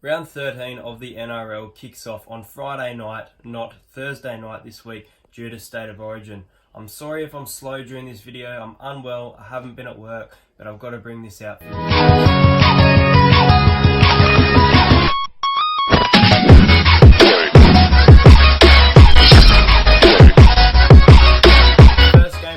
Round 13 of the NRL kicks off on Friday night, not Thursday night this week, due to State of Origin. I'm sorry if I'm slow during this video, I'm unwell, I haven't been at work, but I've got to bring this out for you.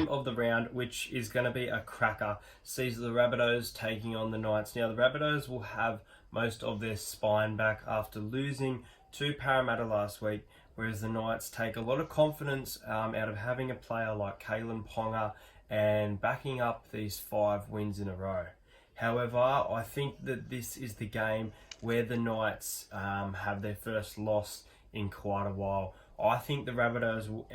Of the round, which is going to be a cracker, sees the Rabbitohs taking on the Knights. Now the Rabbitohs will have most of their spine back after losing to Parramatta last week, whereas the Knights take a lot of confidence out of having a player like Kalen Ponga and backing up these 5 wins in a row. However, I think that this is the game where the Knights have their first loss in quite a while. I think the Rabbitohs will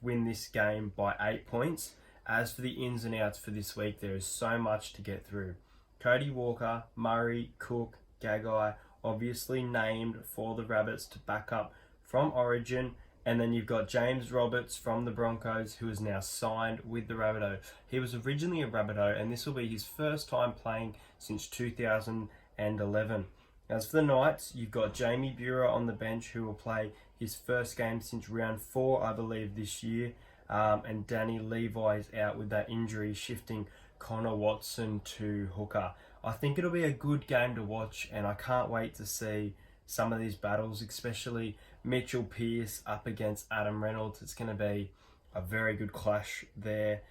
win this game by 8 points. As for the ins and outs for this week, there is so much to get through. Cody Walker, Murray, Cook, Gagai, obviously named for the Rabbits to back up from Origin. And then you've got James Roberts from the Broncos, who is now signed with the Rabbitoh. He was originally a Rabbitoh, and this will be his first time playing since 2011. As for the Knights, you've got Jamie Buhrer on the bench, who will play his first game since round 4, I believe, this year. And Danny Levi is out with that injury, shifting Connor Watson to hooker. I think it'll be a good game to watch, and I can't wait to see some of these battles, especially Mitchell Pearce up against Adam Reynolds. It's going to be a very good clash there.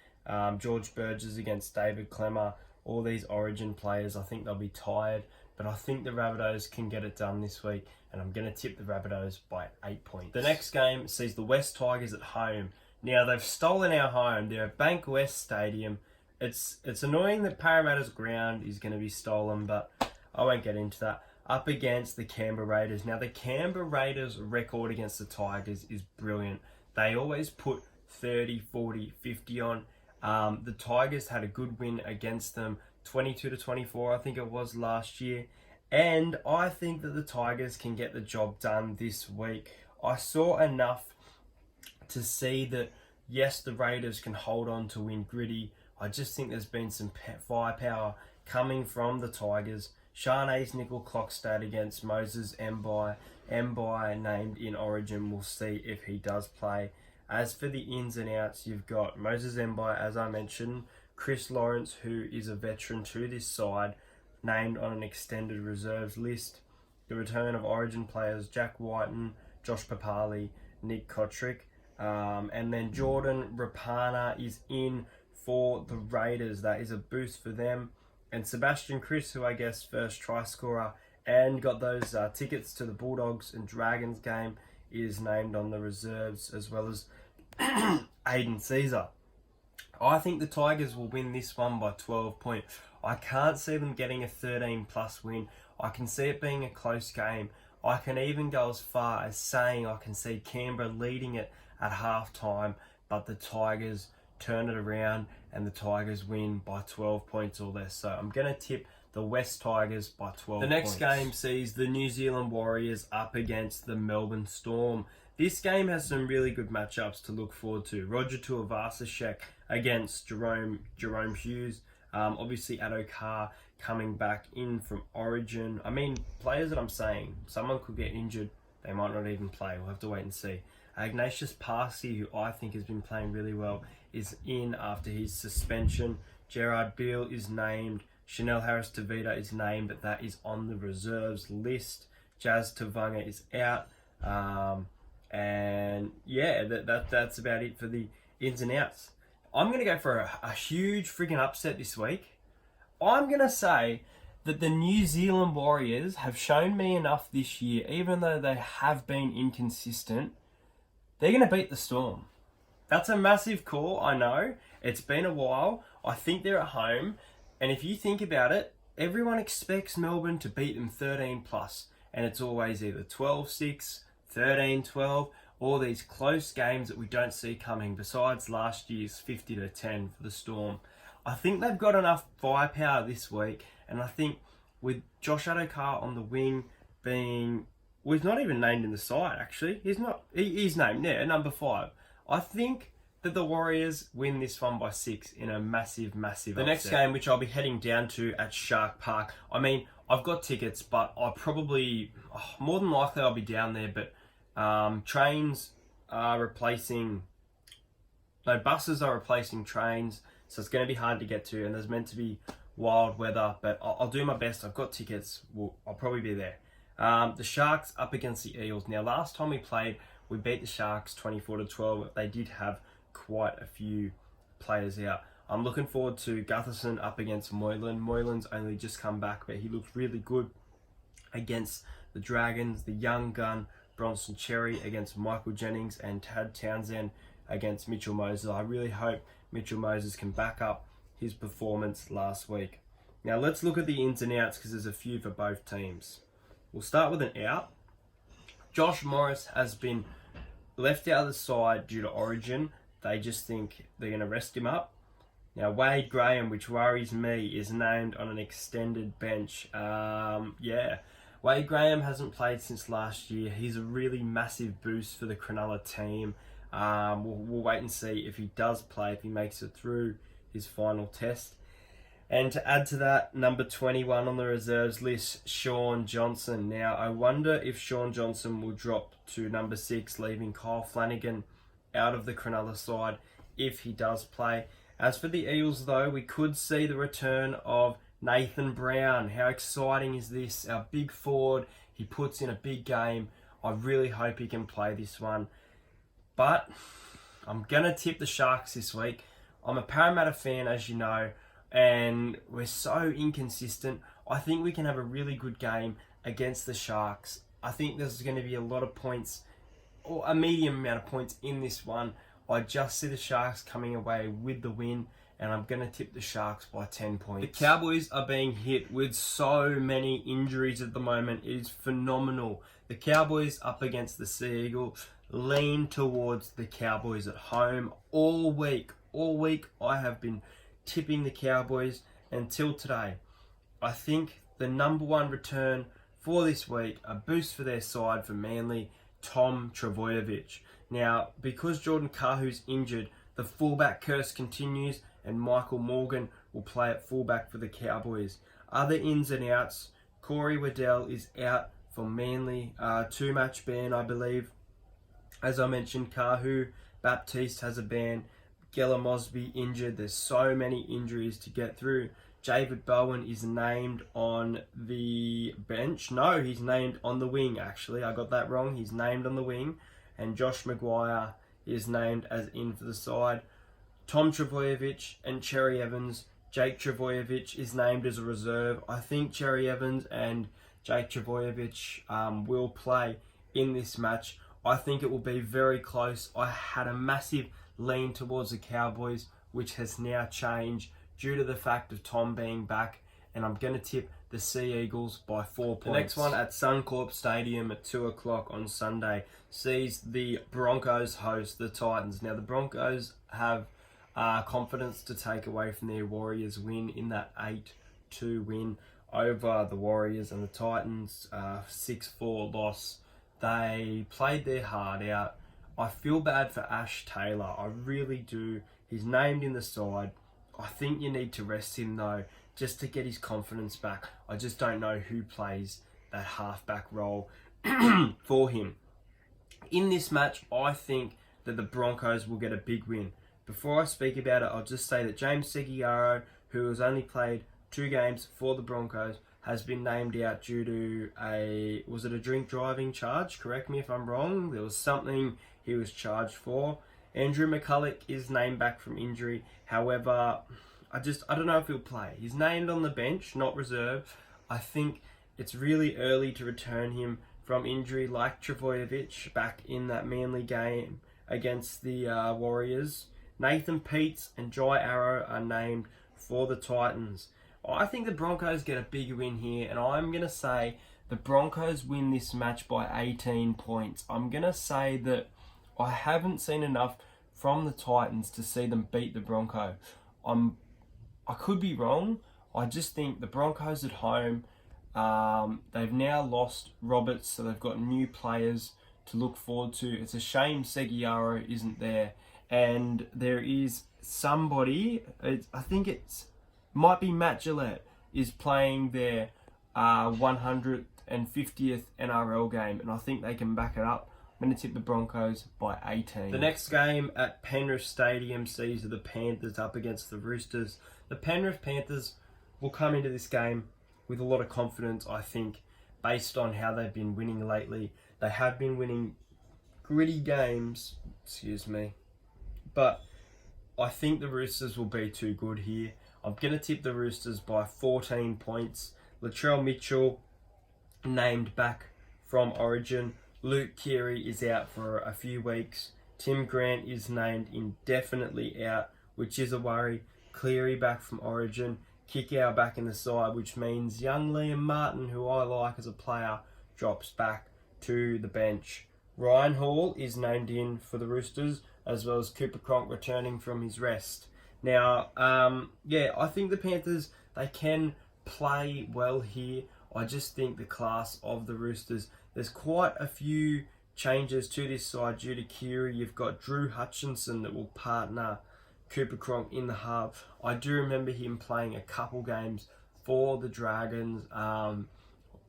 George Burgess against David Clemmer. All these Origin players, I think they'll be tired, but I think the Rabbitohs can get it done this week, and I'm going to tip the Rabbitohs by 8 points. The next game sees the West Tigers at home. Now, they've stolen our home. They're at Bank West Stadium. It's annoying that Parramatta's ground is going to be stolen, but I won't get into that. Up against the Canberra Raiders. Now, the Canberra Raiders' record against the Tigers is brilliant. They always put 30, 40, 50 on. The Tigers had a good win against them, 22-24, I think it was last year. And I think that the Tigers can get the job done this week. I saw enough to see that, yes, the Raiders can hold on to win gritty. I just think there's been some firepower coming from the Tigers. Shanae's Nickel-Clockstad against Moses Mbai. Mbai named in Origin. We'll see if he does play. As for the ins and outs, you've got Moses Mbai, as I mentioned. Chris Lawrence, who is a veteran to this side, named on an extended reserves list. The return of Origin players Jack Whiten, Josh Papali, Nick Kotrick. And then Jordan Rapana is in for the Raiders. That is a boost for them. And Sebastian Kris, who I guess first try scorer and got those tickets to the Bulldogs and Dragons game, is named on the reserves, as well as Aiden Caesar. I think the Tigers will win this one by 12 points. I can't see them getting a 13+ win. I can see it being a close game. I can even go as far as saying I can see Canberra leading it at halftime, but the Tigers turn it around and the Tigers win by 12 points or less. So I'm going to tip the West Tigers by 12 points. The next game sees the New Zealand Warriors up against the Melbourne Storm. This game has some really good matchups to look forward to. Roger Tuivasa-Sheck against Jerome Hughes. Obviously, Addo Carr coming back in from Origin. I mean, players that I'm saying, someone could get injured. They might not even play. We'll have to wait and see. Ignatius Parsi, who I think has been playing really well, is in after his suspension. Gerard Beale is named. Chanel Harris-Tavita is named, but that is on the reserves list. Jazz Tavanga is out. And yeah, that's about it for the ins and outs. I'm going to go for a huge friggin' upset this week. I'm going to say that the New Zealand Warriors have shown me enough this year, even though they have been inconsistent, they're going to beat the Storm. That's a massive call, I know. It's been a while. I think they're at home. And if you think about it, everyone expects Melbourne to beat them 13+. And it's always either 12-6, 13-12, all these close games that we don't see coming, besides last year's 50-10 for the Storm. I think they've got enough firepower this week, and I think with Josh Addo-Carr on the wing being... Well, he's not even named in the side, actually. He's not. He's named, yeah, number 5. I think that the Warriors win this one by 6 in a massive, massive upset. The next game, which I'll be heading down to at Shark Park, I mean, I've got tickets, but I probably, more than likely I'll be down there, but trains are replacing, no, buses are replacing trains, so it's going to be hard to get to, and there's meant to be wild weather, but I'll do my best. I've got tickets. I'll probably be there. The Sharks up against the Eels. Now, last time we played, we beat the Sharks 24-12. They did have quite a few players out. I'm looking forward to Gutherson up against Moylan. Moylan's only just come back, but he looks really good against the Dragons. The young gun, Bronson Cherry, against Michael Jennings, and Tad Townsend against Mitchell Moses. I really hope Mitchell Moses can back up his performance last week. Now let's look at the ins and outs, because there's a few for both teams. We'll start with an out. Josh Morris has been left out of the side due to Origin. They just think they're going to rest him up. Now, Wade Graham, which worries me, is named on an extended bench. Wade Graham hasn't played since last year. He's a really massive boost for the Cronulla team. We'll wait and see if he does play, if he makes it through his final test. And to add to that, number 21 on the reserves list, Sean Johnson. Now, I wonder if Sean Johnson will drop to number 6, leaving Kyle Flanagan out of the Cronulla side if he does play. As for the Eels, though, we could see the return of Nathan Brown. How exciting is this? Our big forward. He puts in a big game. I really hope he can play this one. But I'm going to tip the Sharks this week. I'm a Parramatta fan, as you know, and we're so inconsistent. I think we can have a really good game against the Sharks. I think there's going to be a lot of points, or a medium amount of points in this one. I just see the Sharks coming away with the win, and I'm going to tip the Sharks by 10 points. The Cowboys are being hit with so many injuries at the moment. It is phenomenal. The Cowboys up against the Sea Eagles. Lean towards the Cowboys at home all week. All week I have been tipping the Cowboys until today. I think the number one return for this week, a boost for their side for Manly, Tom Trbojevic. Now, because Jordan Kahu's injured, the fullback curse continues, and Michael Morgan will play at fullback for the Cowboys. Other ins and outs, Corey Waddell is out for Manly, 2-match ban, I believe. As I mentioned, Kahu, Baptiste has a ban, Gella Mosby injured. There's so many injuries to get through. David Bowen is named on the bench. No, he's named on the wing, actually. I got that wrong. He's named on the wing. And Josh Maguire is named as in for the side. Tom Trbojevic and Cherry Evans. Jake Trbojevic is named as a reserve. I think Cherry Evans and Jake Trbojevic will play in this match. I think it will be very close. I had a massive lean towards the Cowboys, which has now changed due to the fact of Tom being back, and I'm going to tip the Sea Eagles by 4 points. The next one at Suncorp Stadium at 2 o'clock on Sunday sees the Broncos host the Titans. Now, the Broncos have confidence to take away from their Warriors win in that 8-2 win over the Warriors, and the Titans 6-4 loss. They played their heart out. I feel bad for Ash Taylor. I really do. He's named in the side. I think you need to rest him, though, just to get his confidence back. I just don't know who plays that halfback role for him. In this match, I think that the Broncos will get a big win. Before I speak about it, I'll just say that James Seguiaro, who has only played 2 games for the Broncos, has been named out due to a drink driving charge? Correct me if I'm wrong. There was something he was charged for. Andrew McCulloch is named back from injury. However, I don't know if he'll play. He's named on the bench, not reserve. I think it's really early to return him from injury like Trbojevic back in that Manly game against the Warriors. Nathan Peets and Jai Arrow are named for the Titans. I think the Broncos get a big win here, and I'm going to say the Broncos win this match by 18 points. I'm going to say that I haven't seen enough from the Titans to see them beat the Broncos. I could be wrong. I just think the Broncos at home, they've now lost Roberts, so they've got new players to look forward to. It's a shame Seguiaro isn't there. And there is somebody, I think might be Matt Gillette, is playing there 150th NRL game, and I think they can back it up. I'm going to tip the Broncos by 18. The next game at Penrith Stadium sees the Panthers up against the Roosters. The Penrith Panthers will come into this game with a lot of confidence, I think, based on how they've been winning lately. They have been winning gritty games, but I think the Roosters will be too good here. I'm going to tip the Roosters by 14 points. Latrell Mitchell named back from Origin. Luke Keary is out for a few weeks. Tim Grant is named indefinitely out, which is a worry. Cleary back from Origin. Kikau back in the side, which means young Liam Martin, who I like as a player, drops back to the bench. Ryan Hall is named in for the Roosters, as well as Cooper Cronk returning from his rest. Now, I think the Panthers, they can play well here. I just think the class of the Roosters, there's quite a few changes to this side due to Keary. You've got Drew Hutchinson that will partner Cooper Cronk in the half. I do remember him playing a couple games for the Dragons.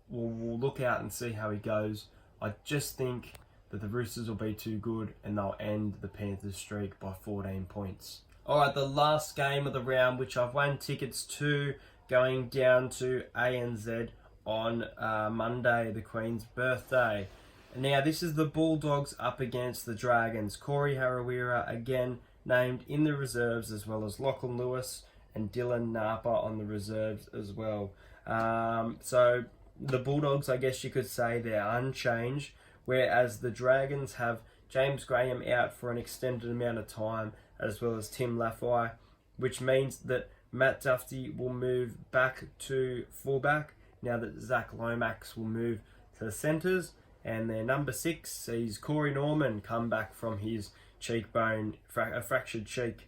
We'll look out and see how he goes. I just think that the Roosters will be too good and they'll end the Panthers streak by 14 points. Alright, the last game of the round, which I've won tickets to, going down to ANZ on Monday, the Queen's birthday. Now, this is the Bulldogs up against the Dragons. Corey Harawira again named in the reserves, as well as Lachlan Lewis and Dylan Napa on the reserves as well. So the Bulldogs, I guess you could say, they're unchanged, whereas the Dragons have James Graham out for an extended amount of time, as well as Tim Laffey, which means that Matt Duffy will move back to fullback, now that Zach Lomax will move to the centres. And their number 6 sees Corey Norman come back from his cheekbone, a fractured cheek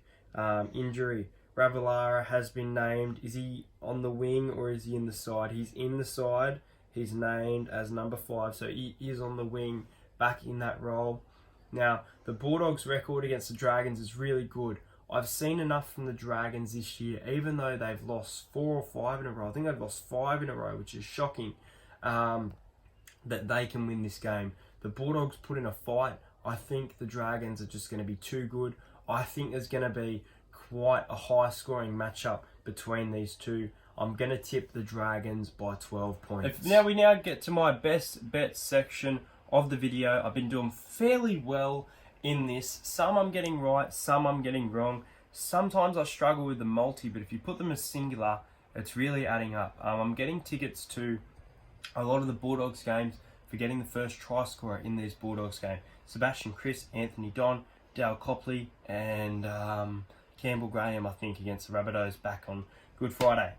injury. Ravalawa has been named. Is he on the wing or is he in the side? He's in the side. He's named as number 5, so he is on the wing, back in that role. Now, the Bulldogs' record against the Dragons is really good. I've seen enough from the Dragons this year, even though they've lost 4 or 5 in a row. I think they've lost 5 in a row, which is shocking, that they can win this game. The Bulldogs put in a fight. I think the Dragons are just going to be too good. I think there's going to be quite a high-scoring matchup between these two. I'm going to tip the Dragons by 12 points. Now we get to my best bet section of the video. I've been doing fairly well in this. Some I'm getting right, some I'm getting wrong. Sometimes I struggle with the multi, but if you put them as singular, it's really adding up. I'm getting tickets to a lot of the Bulldogs games for getting the first try scorer in these Bulldogs game. Sebastian Chris, Anthony Don, Dale Copley, and Campbell Graham, I think, against the Rabbitohs back on Good Friday.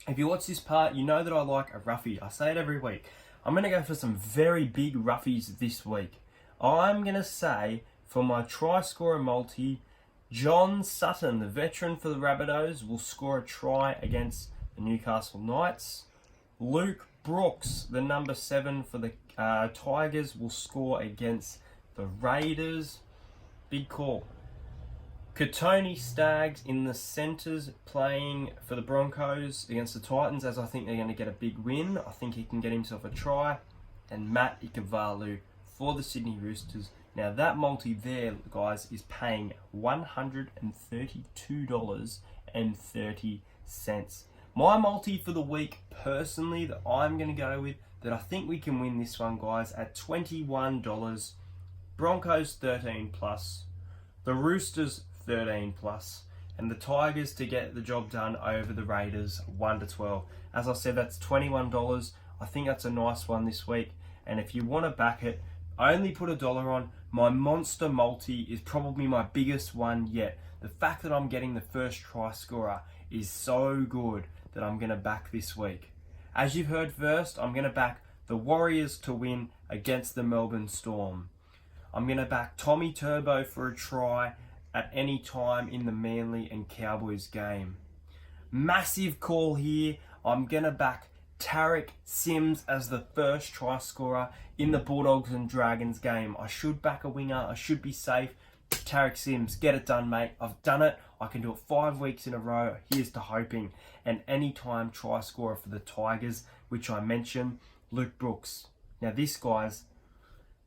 If you watch this part, you know that I like a roughie. I say it every week. I'm going to go for some very big roughies this week. I'm going to say, for my try scorer multi, John Sutton, the veteran for the Rabbitohs, will score a try against the Newcastle Knights. Luke Brooks, the number 7 for the Tigers, will score against the Raiders. Big call. Katoni Staggs in the centres, playing for the Broncos against the Titans, as I think they're going to get a big win. I think he can get himself a try. And Matt Ikuvalu for the Sydney Roosters. Now that multi there, guys, is paying $132.30. My multi for the week, personally, that I'm going to go with, that I think we can win this one, guys, at $21. Broncos 13 plus, the Roosters 13 plus, and the Tigers to get the job done over the Raiders 1-12. As I said, that's $21. I think that's a nice one this week. And if you want to back it, I only put $1 on. My monster multi is probably my biggest one yet. The fact that I'm getting the first try scorer is so good that I'm going to back this week. As you've heard first, I'm going to back the Warriors to win against the Melbourne Storm. I'm going to back Tommy Turbo for a try at any time in the Manly and Cowboys game. Massive call here. I'm going to back Tarek Sims as the first try scorer in the Bulldogs and Dragons game. I should back a winger. I should be safe. Tarek Sims, get it done, mate. I've done it. I can do it 5 weeks in a row. Here's to hoping. and anytime try scorer for the Tigers, which I mentioned, Luke Brooks. Now this, guys,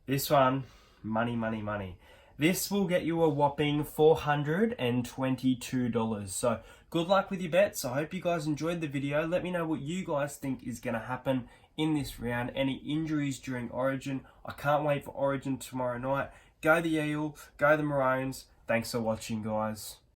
this one, money, money, money. This will get you a whopping $422. So good luck with your bets. I hope you guys enjoyed the video. Let me know what you guys think is going to happen in this round. Any injuries during Origin. I can't wait for Origin tomorrow night. Go the Eel, go the Maroons. Thanks for watching, guys.